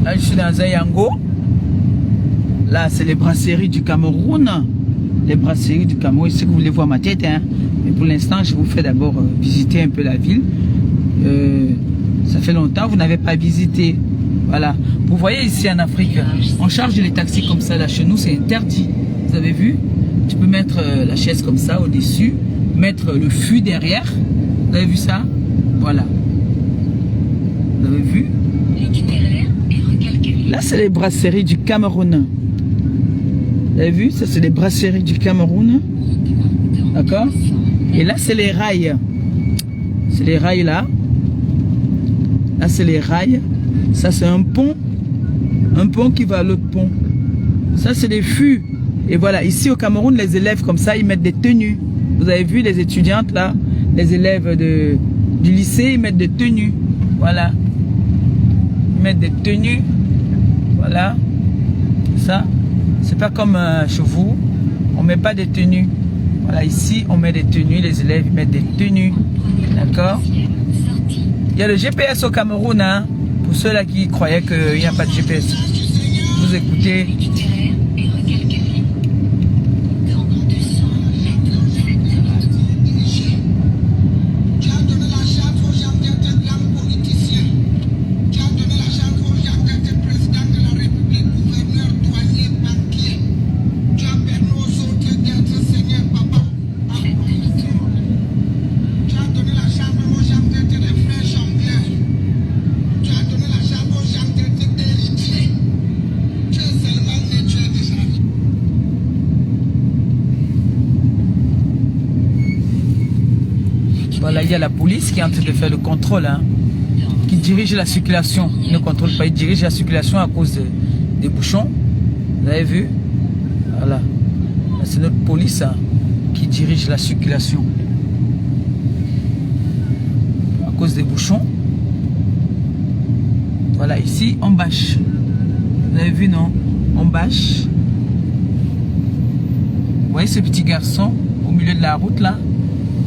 Là, je suis dans un Yango. Là, c'est les brasseries du Cameroun. Les brasseries du Cameroun. C'est que vous voulez voir ma tête, hein. Mais pour l'instant, je vous fais d'abord visiter un peu la ville. Ça fait longtemps, vous n'avez pas visité. Voilà. Vous voyez ici en Afrique, on charge les taxis comme ça. Là, chez nous, c'est interdit. Vous avez vu? Tu peux mettre la chaise comme ça au-dessus, mettre le fût derrière. Vous avez vu ça? Voilà. Vous avez vu? Là, c'est les brasseries du Cameroun. Vous avez vu? Ça, c'est les brasseries du Cameroun. D'accord? Et là, c'est les rails. C'est les rails là. Là, c'est les rails. Ça, c'est un pont. Un pont qui va à l'autre pont. Ça, c'est les fûts. Et voilà, ici au Cameroun, les élèves comme ça, ils mettent des tenues. Vous avez vu les étudiantes là, les élèves du lycée, ils mettent des tenues. Voilà. Ils mettent des tenues. Voilà. Ça, c'est pas comme chez vous. On met pas des tenues. Voilà, ici, on met des tenues. Les élèves, ils mettent des tenues. D'accord? Il y a le GPS au Cameroun, hein. Pour ceux-là qui croyaient qu'il n'y a pas de GPS. Vous écoutez. Voilà, il y a la police qui est en train de faire le contrôle, hein, qui dirige la circulation. Il ne contrôle pas, il dirige la circulation à cause des bouchons. Vous avez vu? Voilà. C'est notre police, hein, qui dirige la circulation. À cause des bouchons. Voilà, ici, on bâche. Vous avez vu, non? On bâche. Vous voyez ce petit garçon au milieu de la route, là?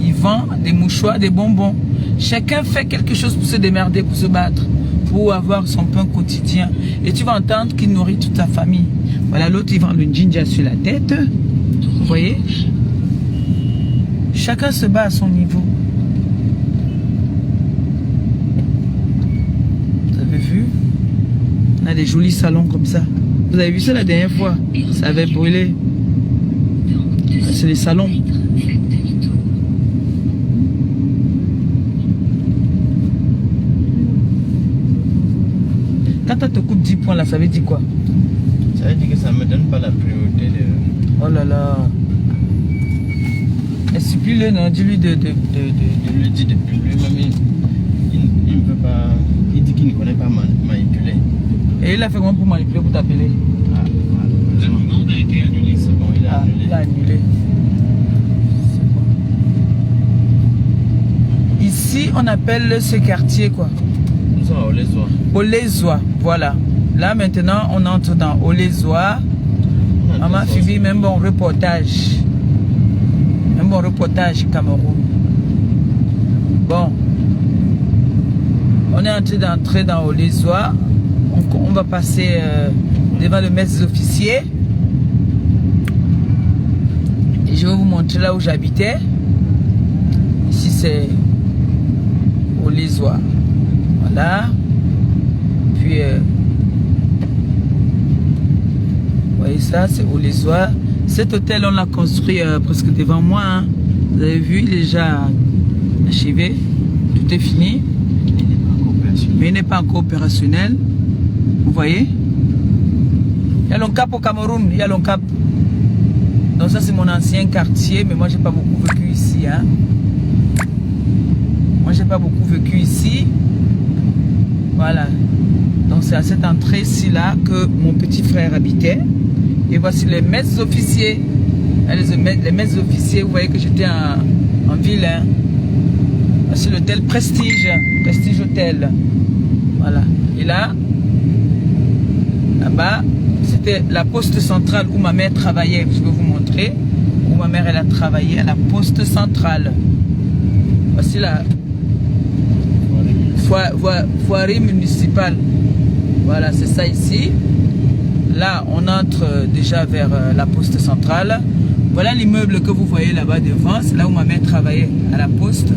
Il vend des mouchoirs, des bonbons. Chacun fait quelque chose pour se démerder, pour se battre, pour avoir son pain quotidien. Et tu vas entendre qu'il nourrit toute sa famille. Voilà, l'autre, il vend le ginger sur la tête. Vous voyez? Chacun se bat à son niveau. Vous avez vu? On a des jolis salons comme ça. Vous avez vu ça la dernière fois? Ça avait brûlé. C'est les salons. Quand on te coupe 10 points là, ça veut dire quoi? Ça veut dire que ça ne me donne pas la priorité de... Oh là là. Supplie-le, non? Dis-lui de... Je lui dis depuis lui-même, il ne veut pas... Il dit qu'il ne connaît pas manipuler. Et il a fait comment pour manipuler, pour t'appeler? Ah, voilà. Le commande a été annulé, c'est bon, il a annulé. Il a annulé. C'est bon. Ici, on appelle ce quartier quoi? Nous sommes à Olezoa. Olezoa, voilà. Là maintenant, on entre dans Olezoa. Maman Fibi, même bon reportage. Même bon reportage Cameroun. Bon. On est en train d'entrer dans Olezoa. On va passer devant le maître des officiers. Et je vais vous montrer là où j'habitais. Ici c'est Olezoa. Voilà. Puis vous voyez ça, c'est Olezoa. Cet hôtel on l'a construit presque devant moi, hein. Vous avez vu, il est déjà achevé. Tout est fini. Mais il n'est pas encore opérationnel. Vous voyez? Il y a l'Oncap au Cameroun. Il y a l'Oncap. Donc ça c'est mon ancien quartier. Mais moi j'ai pas beaucoup vécu ici, hein. Moi j'ai pas beaucoup vécu ici. Voilà. Donc c'est à cette entrée-ci là que mon petit frère habitait. Et voici les maîtres officiers. Les maîtres officiers, vous voyez que j'étais en ville, hein. Voici l'hôtel Prestige. Prestige Hôtel. Voilà. Et là, là-bas, c'était la poste centrale où ma mère travaillait. Je vais vous montrer. Où ma mère, elle a travaillé à la poste centrale. Voici la foirie municipale. Voilà, c'est ça ici. Là, on entre déjà vers la poste centrale. Voilà l'immeuble que vous voyez là-bas devant. C'est là où ma mère travaillait à la poste.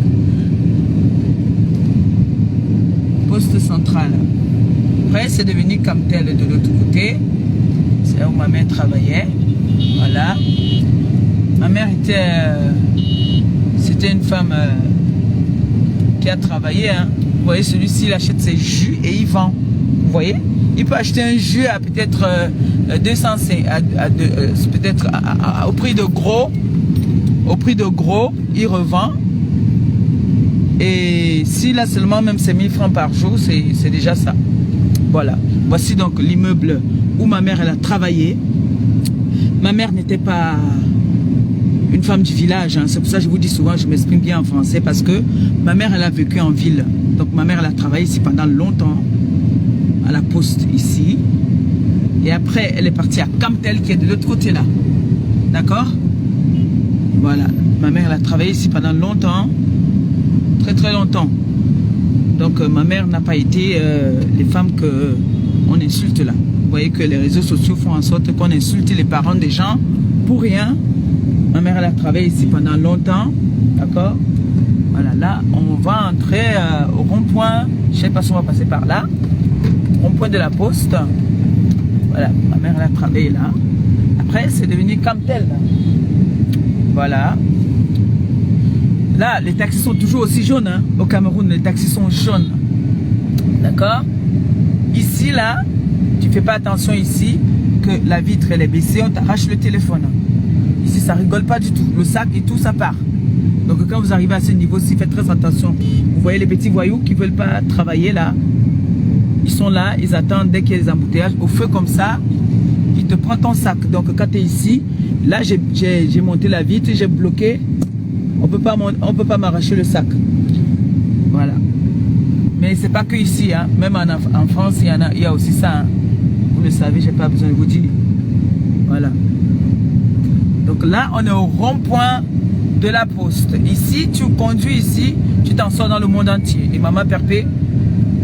Poste centrale. Après, c'est devenu Camtel de l'autre côté. C'est là où ma mère travaillait. Voilà. Ma mère c'était une femme qui a travaillé. Hein. Vous voyez, celui-ci, il achète ses jus et il vend. Vous voyez? Il peut acheter un jus à peut-être 200, peut-être au prix de gros. Au prix de gros, il revend. Et s'il a seulement même ses 1000 francs par jour, c'est déjà ça. Voilà. Voici donc l'immeuble où ma mère elle a travaillé. Ma mère n'était pas une femme du village. Hein. C'est pour ça que je vous dis souvent, je m'exprime bien en français, parce que ma mère elle a vécu en ville. Donc ma mère elle a travaillé ici pendant longtemps. À la poste ici. Et après elle est partie à Camtel qui est de l'autre côté là. D'accord? Voilà. Ma mère elle a travaillé ici pendant longtemps. Très très longtemps. Donc ma mère n'a pas été les femmes que on insulte là. Vous voyez que les réseaux sociaux font en sorte qu'on insulte les parents des gens pour rien. Ma mère elle a travaillé ici pendant longtemps. D'accord? Voilà, là on va entrer au rond-point. Je sais pas si on va passer par là. Rond-point de la poste. Voilà, ma mère elle a travaillé là. Après c'est devenu Camtel. Voilà. Là, les taxis sont toujours aussi jaunes. Hein. Au Cameroun, les taxis sont jaunes. D'accord? Ici, là, tu fais pas attention ici que la vitre, elle est baissée, on t'arrache le téléphone. Ici, ça rigole pas du tout. Le sac et tout, ça part. Donc, quand vous arrivez à ce niveau-ci, faites très attention. Vous voyez les petits voyous qui veulent pas travailler, là. Ils sont là, ils attendent dès qu'il y a des embouteillages. Au feu comme ça, il te prend ton sac. Donc, quand tu es ici, là, j'ai monté la vitre, j'ai bloqué. On peut pas m'arracher le sac. Voilà. Mais c'est pas que ici, hein. Même en France, il y a aussi ça. Hein. Vous le savez, j'ai pas besoin de vous dire. Voilà. Donc là, on est au rond-point de la poste. Ici, tu conduis ici, tu t'en sors dans le monde entier. Et maman Perpé,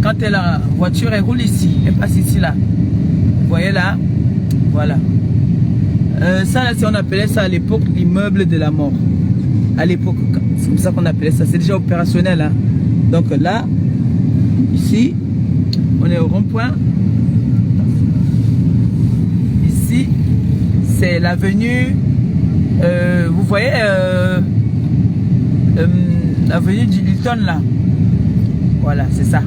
quand elle a une voiture, elle roule ici. Elle passe ici, là. Vous voyez là? Voilà. Ça, là, on appelait ça à l'époque l'immeuble de la mort. À l'époque, c'est comme ça qu'on appelait ça. C'est déjà opérationnel. Hein. Donc là, ici, on est au rond-point. Ici, c'est l'avenue. Vous voyez l'avenue du Hilton là. Voilà, c'est ça.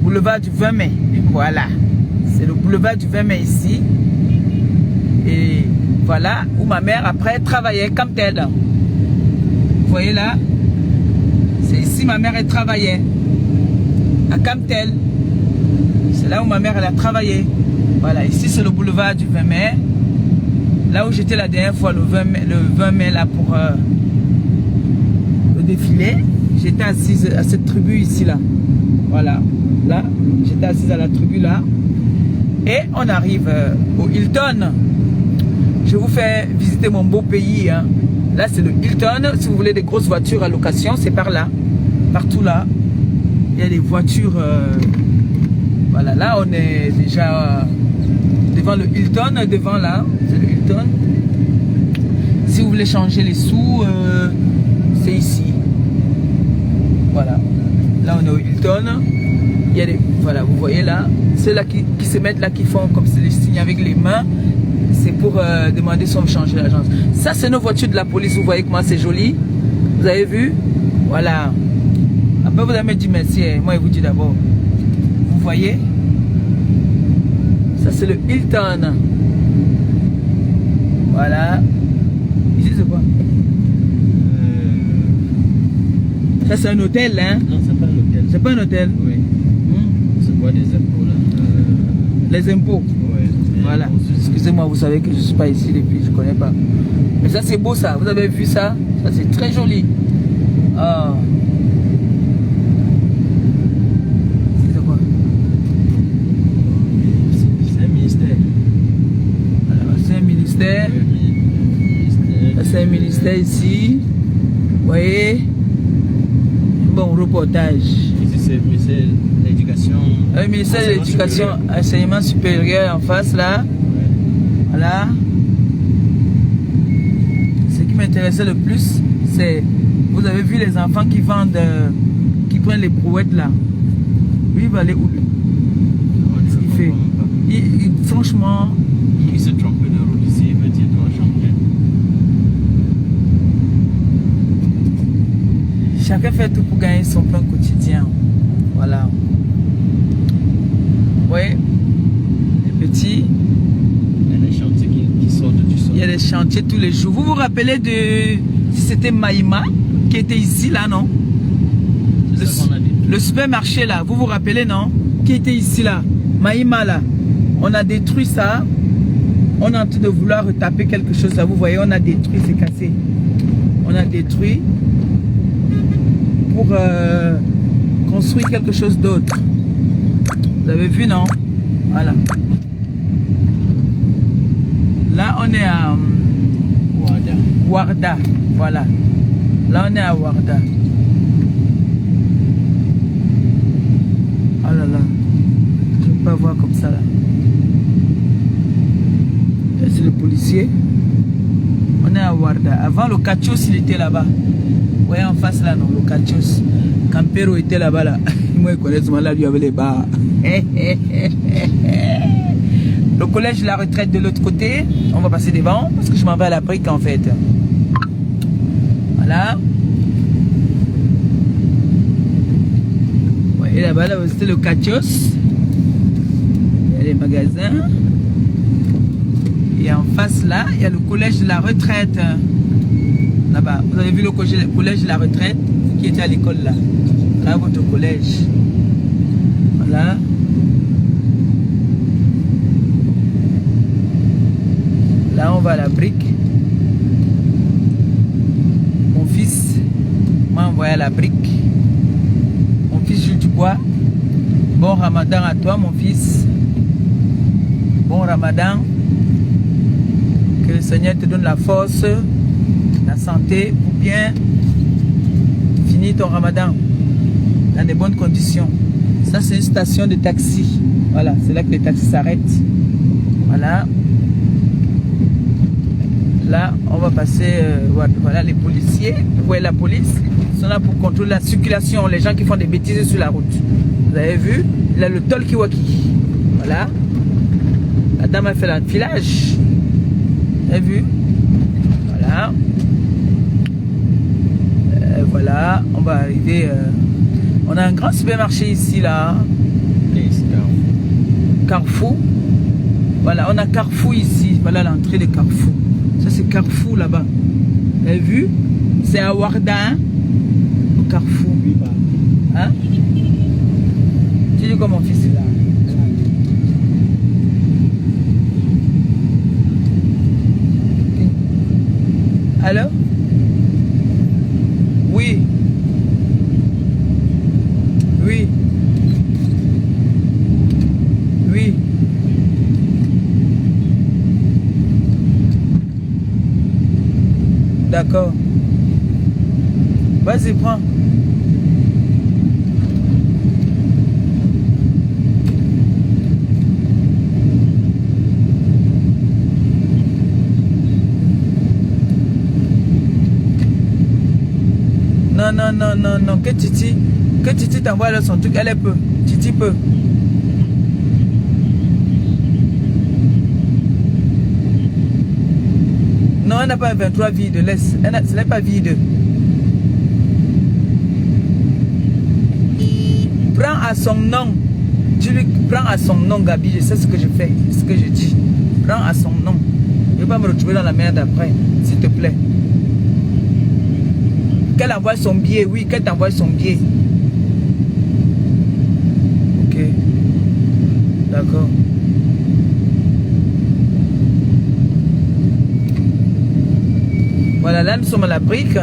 Boulevard du 20 mai. Voilà. C'est le boulevard du 20 mai ici. Et voilà où ma mère après travaillait comme telle. Vous voyez là, c'est ici ma mère elle travaillait à Camtel. C'est là où ma mère elle a travaillé. Voilà, ici c'est le boulevard du 20 mai. Là où j'étais la dernière fois le 20 mai là pour le défilé. J'étais assise à cette tribu ici là. Voilà, là j'étais assise à la tribu là. Et on arrive au Hilton. Je vous fais visiter mon beau pays. Hein. Là, c'est le Hilton. Si vous voulez des grosses voitures à location, c'est par là. Partout là. Il y a des voitures. Voilà, là, on est déjà devant le Hilton. Devant là, c'est le Hilton. Si vous voulez changer les sous, c'est ici. Voilà. Là, on est au Hilton. Il y a des. Voilà, vous voyez là. Ceux-là qui se mettent là, qui font comme les signes avec les mains. C'est pour demander si on veut changer l'agence. Ça, c'est nos voitures de la police. Vous voyez comment c'est joli. Vous avez vu? Voilà. Après, vous allez me dire merci. Moi, je vous dis d'abord. Vous voyez? Ça, c'est le Hilton. Voilà. Ici, c'est quoi? Ça, c'est un hôtel, hein? Non, c'est pas un hôtel. C'est pas un hôtel? Oui. C'est quoi des impôts, là? Les impôts? Oui. Voilà. Excusez-moi, vous savez que je ne suis pas ici depuis, je ne connais pas. Mais ça, c'est beau, ça. Vous avez vu ça? Ça, c'est très joli. Ah. C'est quoi? C'est un ministère. Voilà, c'est un ministère. C'est un ministère ici. Vous voyez? Bon reportage. Ici, c'est l'éducation. Oui, ministère de l'Éducation, enseignement supérieur en face là. Voilà. Ce qui m'intéressait le plus, c'est, vous avez vu les enfants qui vendent, qui prennent les brouettes là. Lui, il va aller où lui? Qu'est-ce qu'il fait? Franchement... Il s'est trompé de route ici, il veut dire doit changer. Chacun fait tout pour gagner son pain quotidien. Voilà. Oui, les petits. Il y a des chantiers qui sortent du sol. Il y a des chantiers tous les jours. Vous vous rappelez de... Si c'était Maïma qui était ici là, non? Le supermarché là, vous vous rappelez, non? Qui était ici là? Maïma là. On a détruit ça. On est en train de vouloir retaper quelque chose là. Vous voyez, on a détruit, c'est cassé. On a détruit pour construire quelque chose d'autre. Vous avez vu, non? Voilà. Là, on est à Warda. Voilà. Là, on est à Warda. Oh là là. Je ne peux pas voir comme ça là. C'est le policier. On est à Warda. Avant, le Kachos, il était là-bas. Vous voyez en face là, non? Le Kachos. Campero était là-bas là. Moi, je connais ce moment-là, lui avait les bars. Le collège, la retraite de l'autre côté. On va passer devant parce que je m'en vais à la brique en fait. Voilà. Vous voyez là-bas, là, c'était le Kachos. Il y a les magasins. Et en face là, il y a le collège de la retraite. Là-bas, vous avez vu le collège de la retraite qui était à l'école là. Là, votre collège. Voilà. Là, on va à la brique. Mon fils m'a envoyé à la brique. Mon fils Jules Dubois. Bon Ramadan à toi, mon fils. Bon Ramadan. Que le Seigneur te donne la force, la santé pour bien finir ton Ramadan dans de bonnes conditions. Ça, c'est une station de taxi. Voilà, c'est là que les taxis s'arrêtent. Voilà. Là, on va passer, voilà, les policiers. Vous voyez la police, ils sont là pour contrôler la circulation, les gens qui font des bêtises sur la route. Vous avez vu? Il a le talkie-walkie. Voilà. La dame a fait l'enfilage. Vous avez vu? Voilà. Voilà, on va arriver. On a un grand supermarché ici, là. Carrefour. Voilà, on a Carrefour ici. Voilà l'entrée de Carrefour. Ça, c'est Carrefour là-bas. Vous avez vu? C'est à Warda, hein? Au Carrefour. Hein? Tu dis quoi, mon fils? Là. Alors? Oui. Oui. Oui. D'accord. Vas-y, prends. Non, non, non, non, non. Que Titi t'envoie là son truc. Elle est peu. Titi peut. Non, elle n'a pas un 23 vide. Laisse. Ce n'est pas vide. Prends à son nom. Tu lui prends à son nom, Gabi. Je sais ce que je fais. Ce que je dis. Prends à son nom. Je ne vais pas me retrouver dans la merde après. S'il te plaît. Qu'elle envoie son billet. Oui, qu'elle t'envoie son billet. Ok. D'accord. Voilà, là nous sommes à la brique.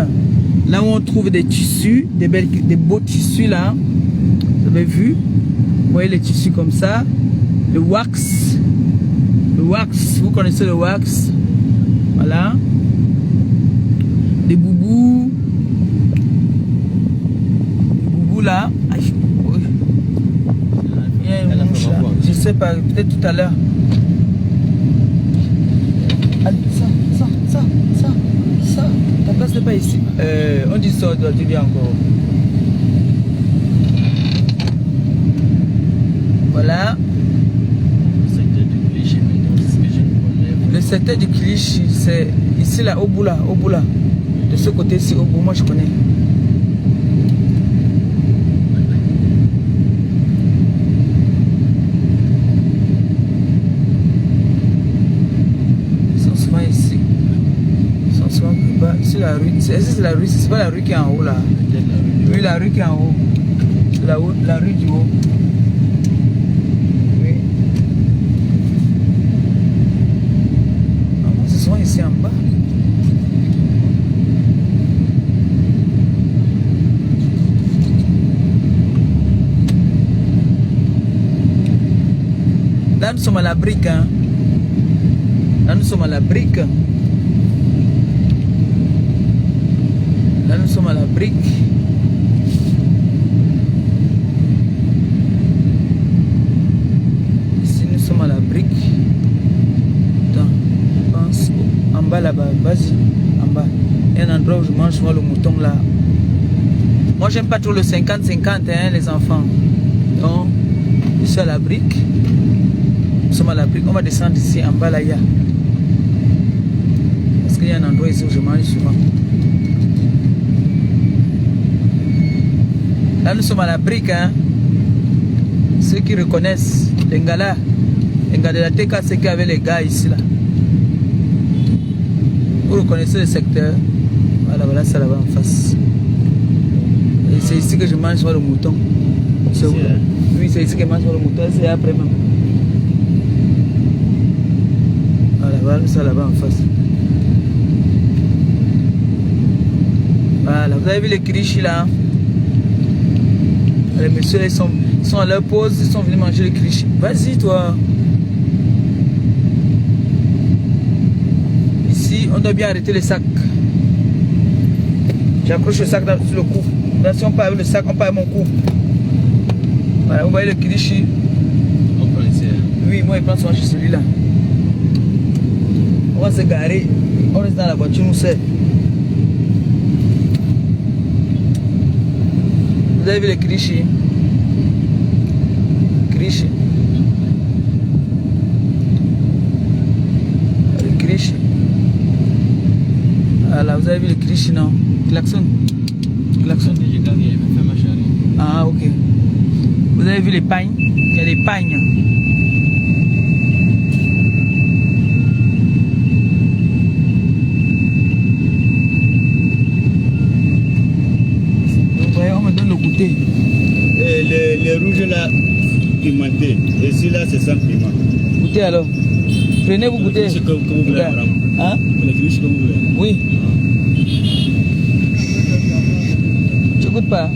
Là où on trouve des tissus, des beaux tissus là. Vous avez vu? Vous voyez les tissus comme ça. Le wax. Le wax, vous connaissez le wax. Voilà. Des boubous. Des boubous là. Aïe. sais pas, peut-être tout à l'heure. Allez, ça. Ta place n'est pas ici. On dit ça, tu dis encore. Voilà. Le secteur du Clichy, c'est ici là, au bout là. De ce côté-ci, au bout, moi je connais. Ils sont souvent ici. Ils sont souvent bas. C'est la rue. C'est la rue, c'est pas la rue qui est en haut là. Oui, la rue qui est en haut. C'est la rue du haut. Oui. C'est souvent ici en bas. Là, nous sommes à la brique. Hein. Là, nous sommes à la brique. Là, nous sommes à la brique. Ici, nous sommes à la brique. Attends, je pense en bas là-bas. Vas-y, en bas. Il y a un endroit où je mange souvent le mouton là. Moi, j'aime pas trop le 50-50, hein, les enfants. Donc, je suis à la brique. Nous sommes à la brique. On va descendre ici en bas là. Parce qu'il y a un endroit ici où je mange souvent. Là, nous sommes à la brique. Hein. Ceux qui reconnaissent les gars là, les gars de la TK, c'est qu'il y avait les gars ici là. Vous reconnaissez le secteur. Voilà, c'est là-bas en face. Et c'est ici que je mange sur le mouton. C'est où? Oui, c'est ici que je mange sur le mouton. C'est après même. Voilà, ça là-bas en face. Voilà, vous avez vu les Clichy là? Les messieurs là, ils sont à leur pause, ils sont venus manger les Clichy. Vas-y toi. Ici, on doit bien arrêter les sacs. J'accroche le sac sur le cou. Là, si on part avec le sac, on part avec mon cou. Voilà, vous voyez le Clichy. On prend ici. Oui, moi, il prend souvent chez celui-là. On va se garer. On reste dans la voiture, nous sait. Vous avez vu les Clichy? Clichy. Les Clichy. Voilà, vous avez vu les Clichy, non? Klaxon. Klaxon. Ah, ok. Vous avez vu les pagnes? Il y a des pagnes. On me donne le goûter. Les rouges là, pimentés. Et celui-là, c'est sans piment. Goûtez alors. Prenez vous goûtez. C'est comme vous voulez. Hein? Les rouges comme vous voulez. Oui. Tu goûtes pas?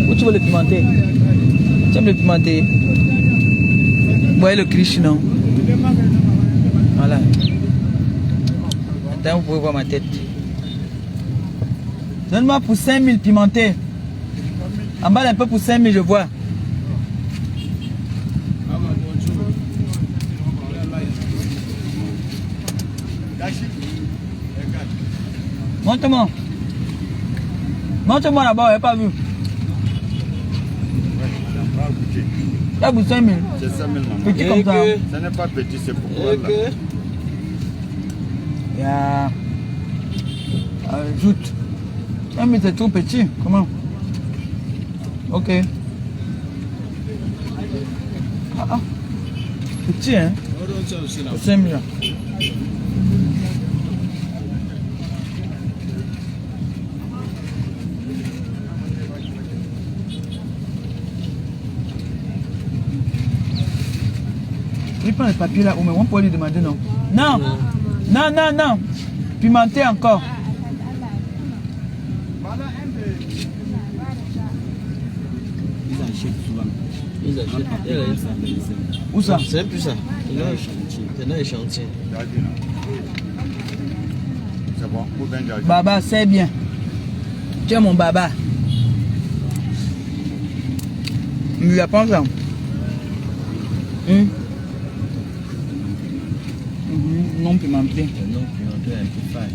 Ou tu veux le pimenter? Tu aimes le pimenter? Vous voyez le Clichy, non? Voilà. Attends, vous pouvez voir ma tête. Donne-moi pour 5000 pimentés. Emballe un peu pour 5000, je vois. Montre-moi. Montre-moi là-bas, il n'y a pas vu. Là, pour 5000. C'est 5000, maman. Petit comme ça. Ce n'est pas petit, c'est pourquoi là. Yeah. Ajoute. Ah, mais c'est trop petit. Comment? Ok. Ah. Petit, hein? C'est mieux. Il prend le papier là, mais on peut lui demander non. Non. Non. Pimenté encore. Ils achètent souvent. Ils achètent. Où ça? C'est plus ça. C'est dans les chantiers. C'est bon, pour bien garder. Baba, c'est bien. Tu es mon baba. Il apprend ça. Non pimenté. Le non pimenté est un peu fade.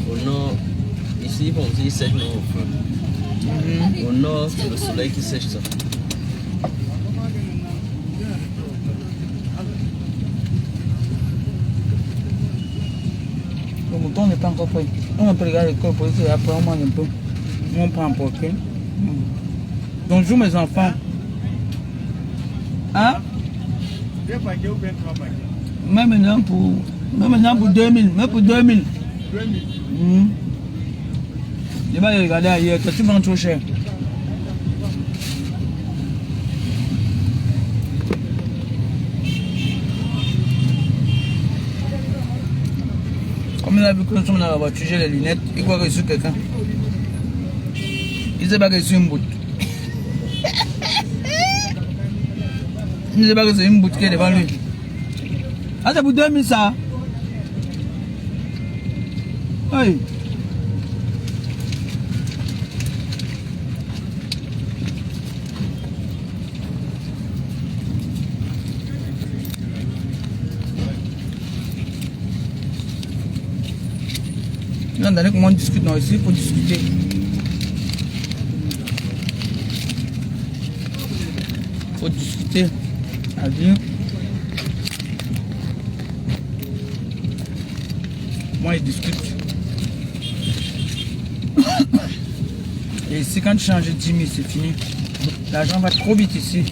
Au nord, ici, bon, ils sèchent non au feu. Au nord, c'est le soleil qui sèche ça. Le mouton n'est pas encore prêt. On peut regarder le corps pour essayer, après on mange un peu. On prend un portrait. Bonjour mes enfants. Hein? Même maintenant pour 2000. Même pour 2000. Je vais aller regarder ailleurs. Toi, tu vends trop cher. Comme il a vu que nous sommes dans la voiture, j'ai les lunettes. Il croit que je suis quelqu'un. Il ne sait pas que je suis une boute. Il ne sait pas que c'est une boute qui est devant lui. Ah, c'est pour 2000 ça? Oui. Là, on comment on discute non, ici, il faut discuter. Il faut discuter. Adieu. Moi, il discute. Et ici, quand tu changes de 10 000, c'est fini. L'argent va trop vite ici.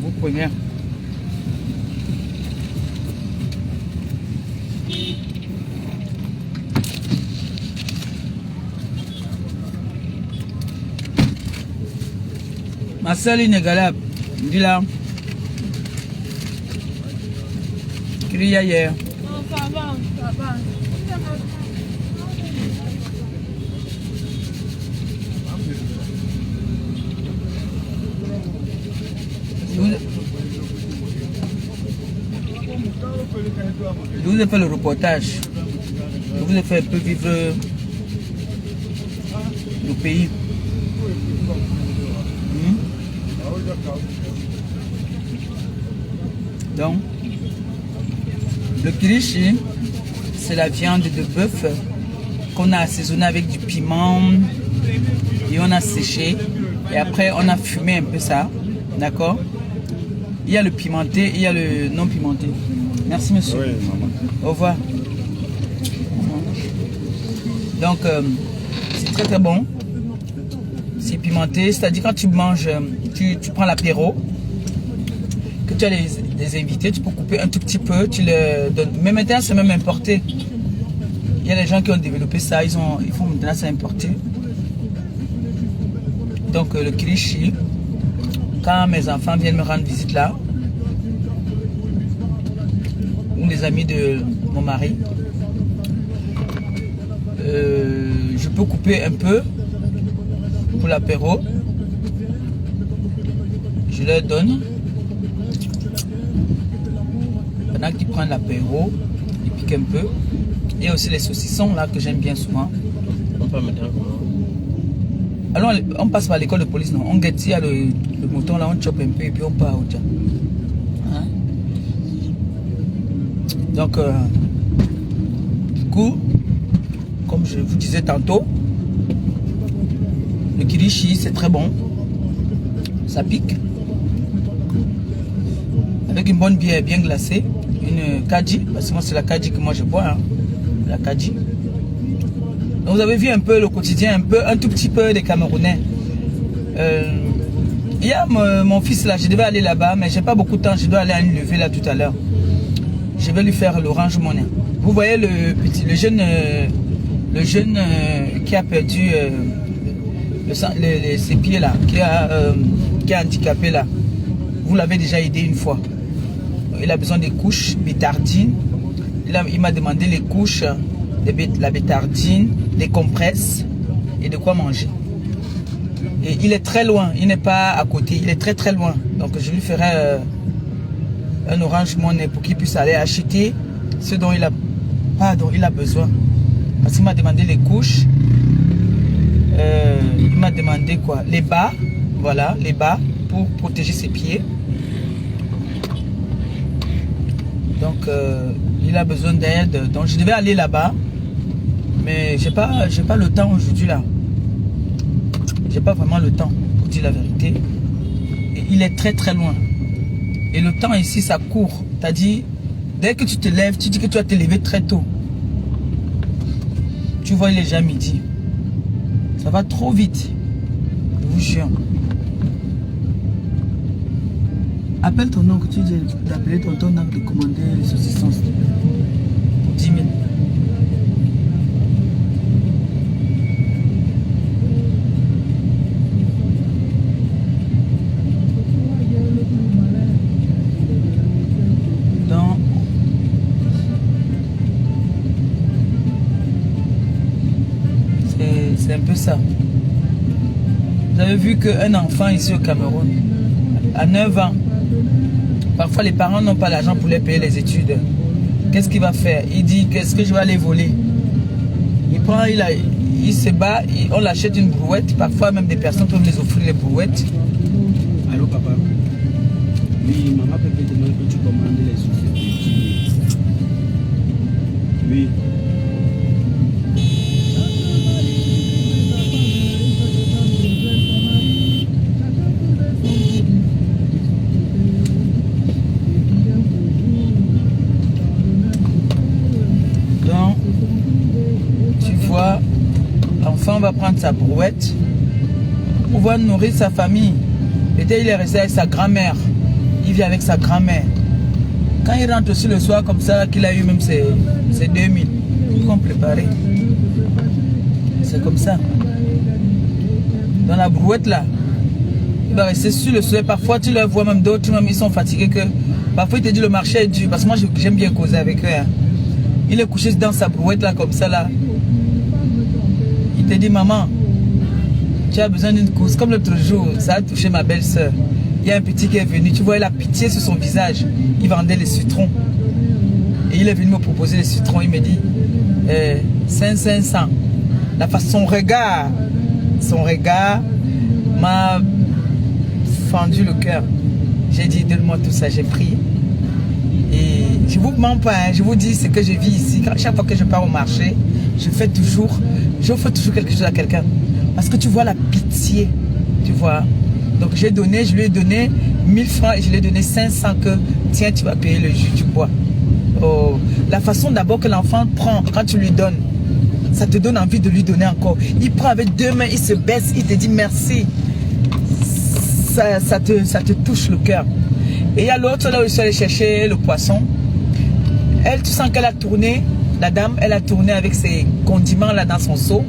Vous prenez. Ma seule inégalable, dis là. Qu'il y a hier. Ça va, ça va. Je vous ai fait le reportage. Je vous ai fait un peu vivre le pays. Donc, le kilichi, c'est la viande de bœuf qu'on a assaisonné avec du piment et on a séché. Et après, on a fumé un peu ça. D'accord? Il y a le pimenté et il y a le non pimenté. Merci, monsieur. Oui, maman. Au revoir. Donc, c'est très très bon. C'est pimenté. C'est-à-dire, quand tu manges, tu prends l'apéro, que tu as des invités, tu peux couper un tout petit peu, tu le donnes. Mais maintenant, c'est même importé. Il y a des gens qui ont développé ça, ils font maintenant ça importé. Donc, le kilichi, quand mes enfants viennent me rendre visite là, ou les amis de mon mari, je peux couper un peu pour l'apéro. Je leur donne. Pendant qu'ils prennent l'apéro, ils piquent un peu. Il y a aussi les saucissons là que j'aime bien souvent. On peut mettre un comment? Alors on passe par l'école de police, non? On guette, il y a le mouton là, on chope un peu et puis on part au tien. Hein? Donc, du coup, comme je vous disais tantôt, le kilichi c'est très bon. Ça pique. Avec une bonne bière bien glacée, une Kadji, parce que moi c'est la Kadji que moi je bois, hein. La Kadji. Donc vous avez vu un peu le quotidien, un tout petit peu des Camerounais. Il y a mon fils là, je devais aller là-bas, mais j'ai pas beaucoup de temps, je dois aller à une levée là tout à l'heure. Je vais lui faire l'Orange Money. Vous voyez le jeune qui a perdu ses pieds là, qui est handicapé là. Vous l'avez déjà aidé une fois. Il a besoin des couches, bétardine. Il m'a demandé les couches, la bétardine, des compresses et de quoi manger. Et il est très loin, il n'est pas à côté, il est très très loin. Donc je lui ferai un Orange Money pour qu'il puisse aller acheter ce dont il a besoin. Parce qu'il m'a demandé les couches, il m'a demandé quoi? Les bas, voilà, les bas pour protéger ses pieds. Donc il a besoin d'aide. Donc je devais aller là-bas, mais j'ai pas le temps aujourd'hui là. J'ai pas vraiment le temps pour dire la vérité. Et il est très très loin. Et le temps ici ça court. T'as dit, dès que tu te lèves, tu dis que tu vas te lever très tôt. Tu vois, il est déjà midi. Ça va trop vite. Je vous jure. Appelle ton oncle, tu dis d'appeler ton oncle de commander les saucissons pour 10 000. Donc, c'est un peu ça. Vous avez vu qu'un enfant ici au Cameroun, à 9 ans, parfois les parents n'ont pas l'argent pour les payer les études. Qu'est-ce qu'il va faire? Il dit, qu'est-ce que je vais aller voler? Il prend, il se bat, on l'achète une brouette. Parfois même des personnes peuvent les offrir les brouettes. Allô papa? Oui, maman peut te demander que tu commandes les saucisses. Oui. On va prendre sa brouette pour pouvoir nourrir sa famille. Il est resté avec sa grand-mère. Il vit avec sa grand-mère. Quand il rentre aussi le soir comme ça, qu'il a eu même ses 2000, ils vont préparer. C'est comme ça. Dans la brouette là, il va rester sur le soleil. Parfois tu le vois même d'autres, même ils sont fatigués que. Parfois il te dit le marché est dur. Parce que moi j'aime bien causer avec eux. Hein. Il est couché dans sa brouette là comme ça là. Il te dit, maman, tu as besoin d'une course. Comme l'autre jour, ça a touché ma belle-sœur. Il y a un petit qui est venu, tu vois, il a pitié sur son visage. Il vendait les citrons. Et il est venu me proposer les citrons. Il me dit, 500. Son regard m'a fendu le cœur. J'ai dit, donne-moi tout ça, j'ai pris. Et je vous mens pas, hein, je vous dis ce que je vis ici. Chaque fois que je pars au marché, j'offre toujours quelque chose à quelqu'un. Parce que tu vois la pitié, tu vois. Donc je lui ai donné 1000 francs et je lui ai donné 500 que, tiens, tu vas payer le jus du bois. Oh, la façon d'abord que l'enfant prend quand tu lui donnes, ça te donne envie de lui donner encore. Il prend avec 2 mains, il se baisse, il te dit merci. Ça te touche le cœur. Et il y a l'autre là où je suis allé chercher le poisson. Elle, tu sens qu'elle a tourné. La dame, elle a tourné avec ses condiments là dans son seau.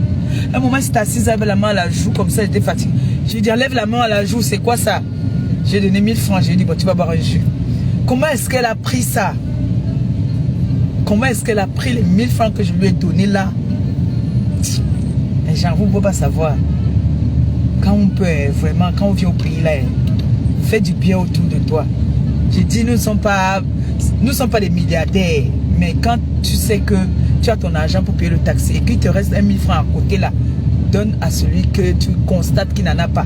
Un moment, elle s'est assise avec la main à la joue, comme ça, elle était fatiguée. Je lui ai dit, enlève la main à la joue, c'est quoi ça? J'ai donné 1000 francs. Je lui ai dit, bon, tu vas boire un jus. Comment est-ce qu'elle a pris ça? Comment est-ce qu'elle a pris les 1000 francs que je lui ai donnés là? Et genre, vous ne pouvez pas savoir. Quand on peut, vraiment, quand on vient au pays là, fais du bien autour de toi. J'ai dit, nous ne sommes pas des milliardaires. Mais quand tu sais que tu as ton argent pour payer le taxi et qu'il te reste 1000 francs à côté là, donne à celui que tu constates qu'il n'en a pas.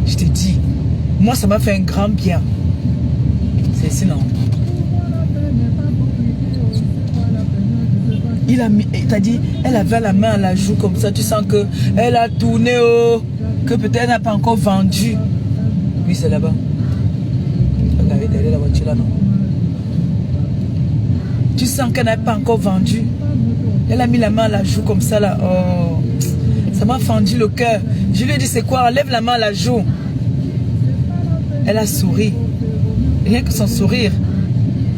Je te dis, moi ça m'a fait un grand bien. C'est sinon. Il t'a dit, elle avait la main à la joue comme ça, tu sens que elle a tourné, que peut-être elle n'a pas encore vendu. Oui, c'est là-bas. Regardez derrière la voiture là, non? Tu sens qu'elle n'a pas encore vendu. Elle a mis la main à la joue comme ça là. Oh, ça m'a fendu le cœur. Je lui ai dit, c'est quoi? Lève la main à la joue. Elle a souri. Rien que son sourire.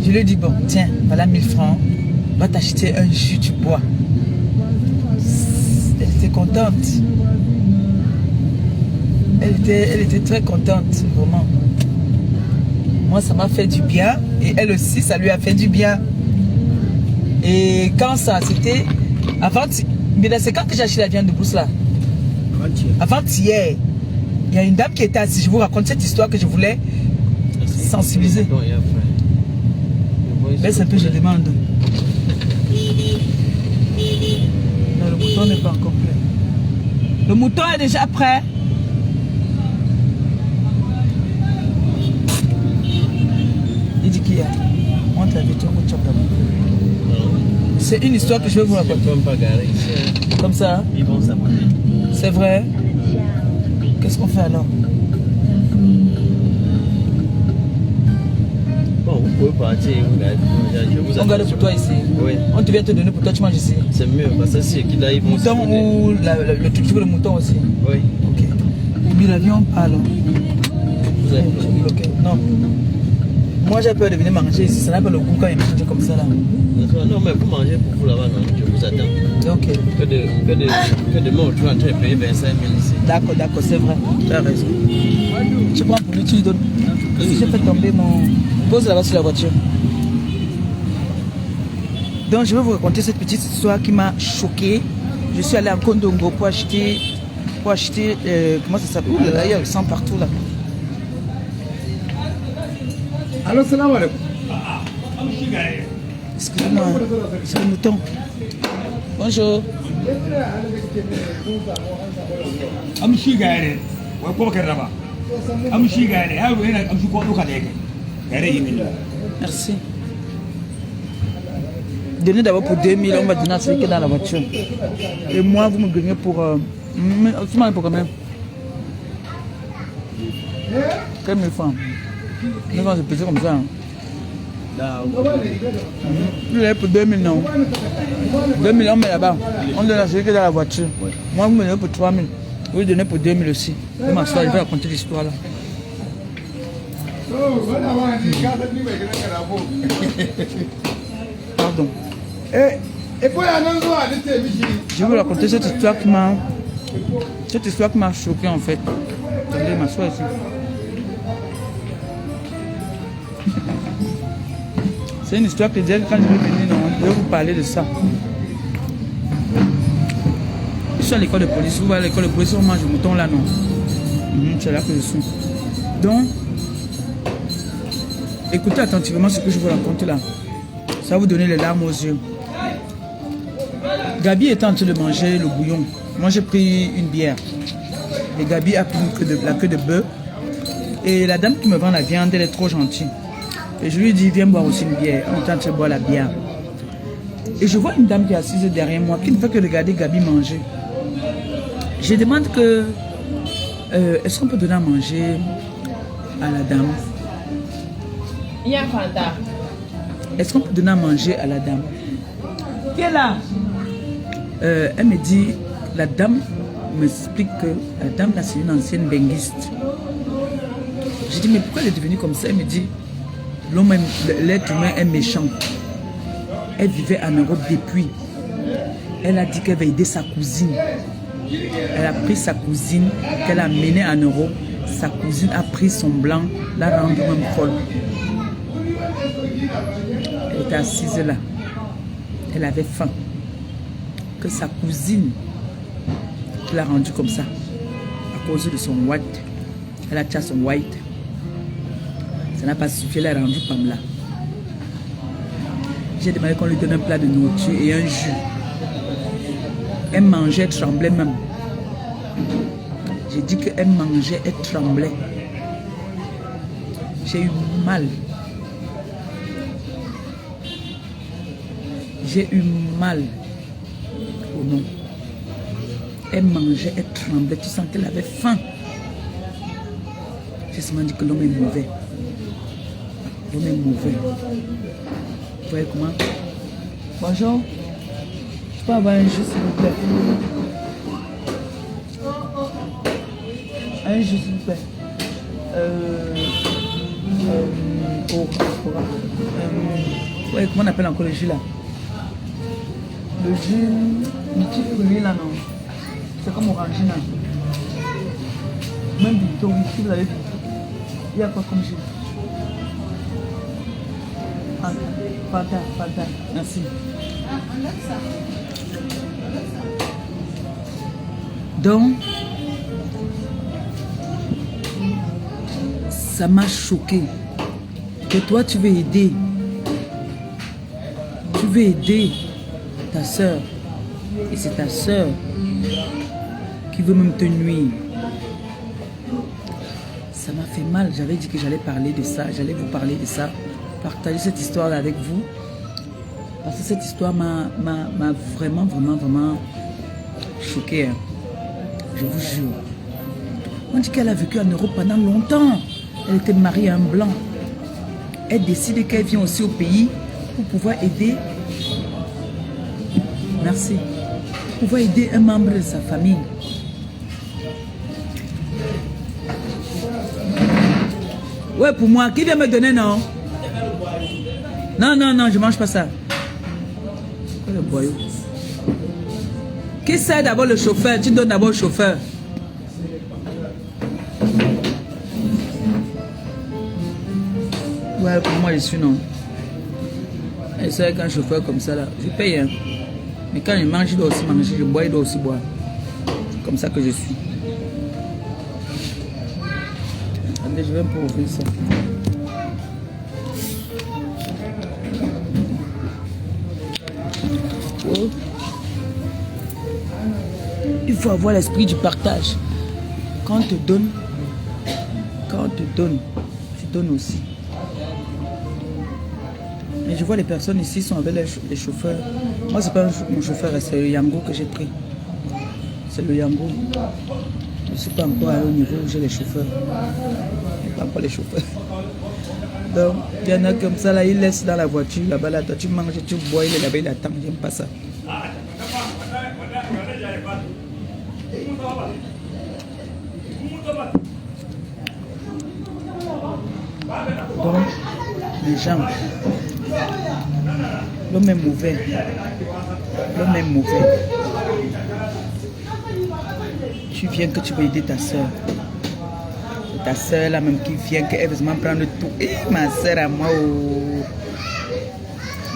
Je lui ai dit, bon, tiens, voilà 1000 francs. Va t'acheter un jus, tu bois. Elle était contente. Elle était très contente, vraiment. Moi, ça m'a fait du bien. Et elle aussi, ça lui a fait du bien. Et quand ça, c'était avant, mais c'est quand que j'ai acheté la viande de brousse là? Avant-hier. Il y a une dame qui était assise. Je vous raconte cette histoire que je voulais sensibiliser. Baisse un peu, je demande. Non, le mouton n'est pas encore prêt. Le mouton est déjà prêt. C'est une histoire que je vais vous Ils ne raconter. peuvent pas garer ici. Hein. Comme ça, Ils vont s'abonner. c'est vrai. Qu'est-ce qu'on fait alors? Bon, vous pouvez partir et vous gardez. Je vous On garde pour toi ici. Oui, On te vient te donner pour toi, tu manges ici. c'est mieux parce que si qui ils vont Mouton s'abonner. ou le truc, tu veux le mouton aussi? Oui, Ok. Oublie l'avion, alors. vous avez Ok. Non. Moi j'ai peur de venir manger ici. Ça n'a pas le goût quand il mange comme ça là. Non, mais vous mangez pour vous là-bas, non? Je vous attends. Ok. Que demain, on doit entrer et payer 25 000 ici. D'accord, c'est vrai. Tu as raison. Tu prends pour lui, tu lui donnes. Si j'ai fait tomber mon. Pose là-bas sur la voiture. Donc je vais vous raconter cette petite histoire qui m'a choquée. Je suis allé en Kondongo pour acheter. Comment ça s'appelle? Là, il y a le sang partout là. Allô, salam alaikum. Excusez-moi, c'est le mouton. Bonjour. Amshi gare, wai ko baka raba. Amshi gare, yaro yana amshi ko duka da yake. Gare yi min. Merci. Donnez d'abord pour 2000, on va donner à celui qui est dans la voiture. Et moi, vous me gagnez pour... tu m'as pour combien? 4 000 francs. Mais quand c'est petit comme ça. Vous l'avez pour 2000, non? 2000, on met là-bas. On donne à celui qui est dans la voiture. Moi, vous me donnez pour 3000. Vous lui donnez pour 2000 aussi. Je vais m'asseoir, je vais raconter l'histoire là. Pardon. Je vais vous raconter cette histoire qui m'a... choqué en fait. Attendez, m'asseoir ici. C'est une histoire que je dis quand je vais venir, non, je vais vous parler de ça. Je suis à l'école de police. Vous voyez à l'école de police, on mange le mouton là, non? C'est là que je suis. Donc, écoutez attentivement ce que je vous raconte là. Ça va vous donner les larmes aux yeux. Gabi était en train de manger le bouillon. Moi, j'ai pris une bière. Et Gabi a pris la queue de bœuf. Et la dame qui me vend la viande, elle est trop gentille. Et je lui dis, viens boire aussi une bière. On est en train de boire la bière. Et je vois une dame qui est assise derrière moi, qui ne fait que regarder Gabi manger. Je demande que, est-ce qu'on peut donner à manger à la dame? Il y a Fanta. Est-ce qu'on peut donner à manger à la dame? Qui est là? Elle me dit, la dame m'explique que la dame là c'est une ancienne benguiste. Je dis, mais pourquoi elle est devenue comme ça? Elle me dit, l'être humain est méchant. Elle vivait en Europe depuis. Elle a dit qu'elle va aider sa cousine. Elle a pris sa cousine, qu'elle a menée en Europe. Sa cousine a pris son blanc, l'a rendue même folle. Elle était assise là. Elle avait faim. Que sa cousine l'a rendue comme ça. À cause de son white. Elle a tiré son white. Ça n'a pas suffi, elle a rendu Pamela. J'ai demandé qu'on lui donne un plat de nourriture et un jus. Elle mangeait, elle tremblait même. J'ai dit qu'elle mangeait, elle tremblait. J'ai eu mal. J'ai eu mal. Oh non. Elle mangeait, elle tremblait. Tu sens qu'elle avait faim. J'ai seulement dit que l'homme est mauvais. L'homme est mauvais. Vous voyez comment? Bonjour. Je peux avoir un jus, s'il vous plaît? Un jus, s'il vous plaît. Ouais, comment on appelle encore le jus là? Le jus, le petit fruit là, non? C'est comme orangina. Même Victor, ici, vous avez vu. Il y a quoi comme jus? Fanta. Merci. Donc, ça m'a choqué que toi tu veux aider. Tu veux aider ta soeur. Et c'est ta soeur qui veut même te nuire. Ça m'a fait mal. J'avais dit que j'allais parler de ça. J'allais vous parler de ça. Partager cette histoire avec vous. Parce que cette histoire m'a vraiment choqué. Hein. Je vous jure. On dit qu'elle a vécu en Europe pendant longtemps. Elle était mariée à un blanc. Elle décide qu'elle vient aussi au pays pour pouvoir aider. Merci. Pour pouvoir aider un membre de sa famille. Ouais, pour moi. Qui vient me donner, non? Non, je mange pas ça. Quoi le boyau? Qui sert d'abord le chauffeur? Tu donnes d'abord le chauffeur. Ouais, pour moi, je suis non. Et c'est qu'un chauffeur comme ça, là, je paye. Hein. Mais quand je mange, il doit aussi manger. Je bois, il doit aussi boire. C'est comme ça que je suis. Attendez, je vais un peu ouvrir ça. Oh. Il faut avoir l'esprit du partage. Quand on te donne, tu donnes aussi. Mais je vois les personnes ici sont avec les chauffeurs. Moi, c'est pas mon chauffeur, c'est le Yango que j'ai pris. C'est le Yango. Je ne suis pas encore allé au niveau où j'ai les chauffeurs. Je n'ai pas encore les chauffeurs. Donc, il y en a comme ça, là, ils laissent dans la voiture, là-bas, là, toi, tu manges, tu bois, il est là-bas, il attend. J'aime pas ça. Donc, les gens, l'homme est mauvais. L'homme est mauvais. Tu viens que tu veux aider ta soeur. Ta soeur là même qui vient, qu'elle veut prendre tout. Et ma soeur à moi,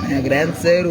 ma grande soeur,